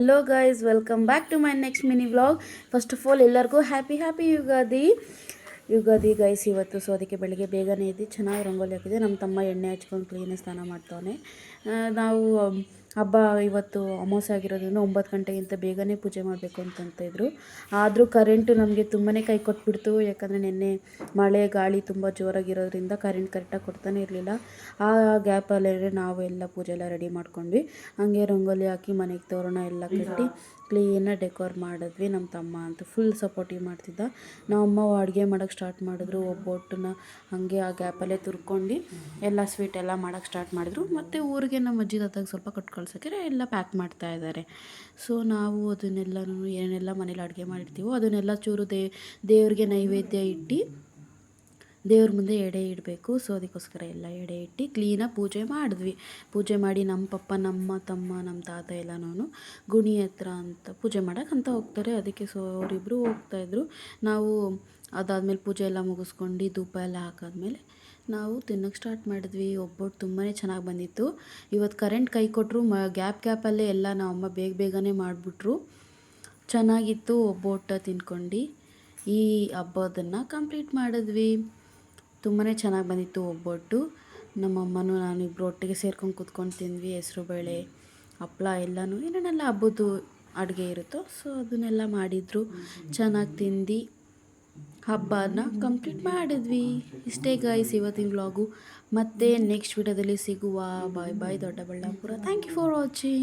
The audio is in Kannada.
Hello guys, welcome back to my next mini vlog. First of all ಎಲ್ಲರಿಗೂ ಹ್ಯಾಪಿ ಯುಗಾದಿ. ಯುಗಾದಿ ಗೈಸ್ ಇವತ್ತು. ಸೊ ಅದಕ್ಕೆ ಬೆಳಗ್ಗೆ ಬೇಗನೆ ಇದ್ದು ಚೆನ್ನಾಗಿ ರಂಗೋಲಿ ಹಾಕಿದೆ. ನಮ್ಮ ತಮ್ಮ ಎಣ್ಣೆ ಹಚ್ಕೊಂಡು ಕ್ಲೀನಾಗಿ ಸ್ನಾನ ಮಾಡ್ತಾನೆ. ನಾವು ಹಬ್ಬ ಇವತ್ತು ಅಮಾವಾಸ್ಯೆ ಆಗಿರೋದ್ರಿಂದ 9 ಗಂಟೆಗಿಂತ ಬೇಗನೆ ಪೂಜೆ ಮಾಡಬೇಕು ಅಂತಂತಿದ್ರು. ಆದರೂ ಕರೆಂಟು ನಮಗೆ ತುಂಬಾ ಕೈ ಕೊಟ್ಬಿಡ್ತು. ಯಾಕಂದರೆ ನಿನ್ನೆ ಮಳೆ ಗಾಳಿ ತುಂಬ ಜೋರಾಗಿರೋದ್ರಿಂದ ಕರೆಂಟ್ ಕರೆಕ್ಟಾಗಿ ಕೊಡ್ತಾನೆ ಇರಲಿಲ್ಲ. ಆ ಗ್ಯಾಪಲ್ಲೇ ನಾವು ಎಲ್ಲ ಪೂಜೆ ಎಲ್ಲ ರೆಡಿ ಮಾಡ್ಕೊಂಡ್ವಿ. ಹಾಗೆ ರಂಗೋಲಿ ಹಾಕಿ ಮನೆಗೆ ತೋರಣ ಎಲ್ಲ ಕಟ್ಟಿ ಕ್ಲೀನಾಗಿ ಡೆಕೋರ್ ಮಾಡಿದ್ವಿ. ನಮ್ಮ ತಮ್ಮ ಅಂತೂ ಫುಲ್ ಸಪೋರ್ಟಿವ್ ಮಾಡ್ತಿದ್ದ. ನಮ್ಮಮ್ಮ ಅಡುಗೆ ಮಾಡೋಕ್ಕೆ ಸ್ಟಾರ್ಟ್ ಮಾಡಿದ್ರು. ಒಬ್ಬೊಟ್ಟನ್ನ ಹಾಗೆ ಆ ಗ್ಯಾಪಲ್ಲೇ ತುರ್ಕೊಂಡು ಎಲ್ಲ ಸ್ವೀಟ್ ಎಲ್ಲ ಮಾಡೋಕ್ಕೆ ಸ್ಟಾರ್ಟ್ ಮಾಡಿದ್ರು. ಮತ್ತು ಊರಿಗೆ ನಮ್ಮ ಅಜ್ಜಿ ತಾತಾಗ ಸ್ವಲ್ಪ ಕೊಟ್ಟು ಕಳ್ಸೋಕ್ಕೆ ಎಲ್ಲ ಪ್ಯಾಕ್ ಮಾಡ್ತಾ ಇದ್ದಾರೆ. ಸೊ ನಾವು ಅದನ್ನೆಲ್ಲನೂ ಏನೆಲ್ಲ ಮನೇಲಿ ಅಡುಗೆ ಮಾಡಿರ್ತೀವೋ ಅದನ್ನೆಲ್ಲ ಚೂರು ದೇವ್ರಿಗೆ ನೈವೇದ್ಯ ಇಟ್ಟು ದೇವ್ರ ಮುಂದೆ ಎಡೆ ಇಡಬೇಕು. ಸೊ ಅದಕ್ಕೋಸ್ಕರ ಎಲ್ಲ ಎಡೆ ಇಟ್ಟು ಕ್ಲೀನಾಗಿ ಪೂಜೆ ಮಾಡಿದ್ವಿ. ಪೂಜೆ ಮಾಡಿ ನಮ್ಮ ಪಪ್ಪ, ನಮ್ಮ ತಮ್ಮ, ನಮ್ಮ ತಾತ ಎಲ್ಲನೂ ಗುಣಿ ಹತ್ರ ಅಂತ ಪೂಜೆ ಮಾಡೋಕೆ ಅಂತ ಹೋಗ್ತಾರೆ. ಅದಕ್ಕೆ ಸೊ ಅವರಿಬ್ಬರು ಹೋಗ್ತಾಯಿದ್ರು. ನಾವು ಅದಾದಮೇಲೆ ಪೂಜೆ ಎಲ್ಲ ಮುಗಿಸ್ಕೊಂಡು ಧೂಪ ಎಲ್ಲ ಹಾಕಾದ್ಮೇಲೆ ನಾವು ತಿನ್ನೋಕ್ಕೆ ಸ್ಟಾರ್ಟ್ ಮಾಡಿದ್ವಿ. ಒಬ್ಬಟ್ಟು ತುಂಬಾ ಚೆನ್ನಾಗಿ ಬಂದಿತ್ತು. ಇವತ್ತು ಕರೆಂಟ್ ಕೈ ಕೊಟ್ಟರು. ಗ್ಯಾಪಲ್ಲೇ ಎಲ್ಲ ನಮ್ಮಮ್ಮ ಬೇಗನೆ ಮಾಡಿಬಿಟ್ರು. ಚೆನ್ನಾಗಿತ್ತು. ಒಬ್ಬಟ್ಟು ತಿನ್ಕೊಂಡು ಈ ಹಬ್ಬದನ್ನು ಕಂಪ್ಲೀಟ್ ಮಾಡಿದ್ವಿ. ತುಂಬಾ ಚೆನ್ನಾಗಿ ಬಂದಿತ್ತು ಒಬ್ಬಟ್ಟು. ನಮ್ಮಮ್ಮನೂ ನಾನು ಇಬ್ಬರು ಒಟ್ಟಿಗೆ ಸೇರ್ಕೊಂಡು ಕೂತ್ಕೊಂಡು ತಿಂದ್ವಿ. ಹೆಸರುಬೇಳೆ, ಹಪ್ಳ ಎಲ್ಲನೂ ಏನೇನೆಲ್ಲ ಹಬ್ಬದ್ದು ಅಡುಗೆ ಇರುತ್ತೋ ಸೊ ಅದನ್ನೆಲ್ಲ ಮಾಡಿದರು. ಚೆನ್ನಾಗಿ ತಿಂದು ಹಬ್ಬನ ಕಂಪ್ಲೀಟ್ ಮಾಡಿದ್ವಿ. ಇಷ್ಟೇ ಗೈಸ್ ಇವತ್ತಿನ ವ್ಲಾಗು. ಮತ್ತೆ ನೆಕ್ಸ್ಟ್ ವಿಡಿಯೋದಲ್ಲಿ ಸಿಗುವ. Bye bye Doddaballapura. Thank you for watching.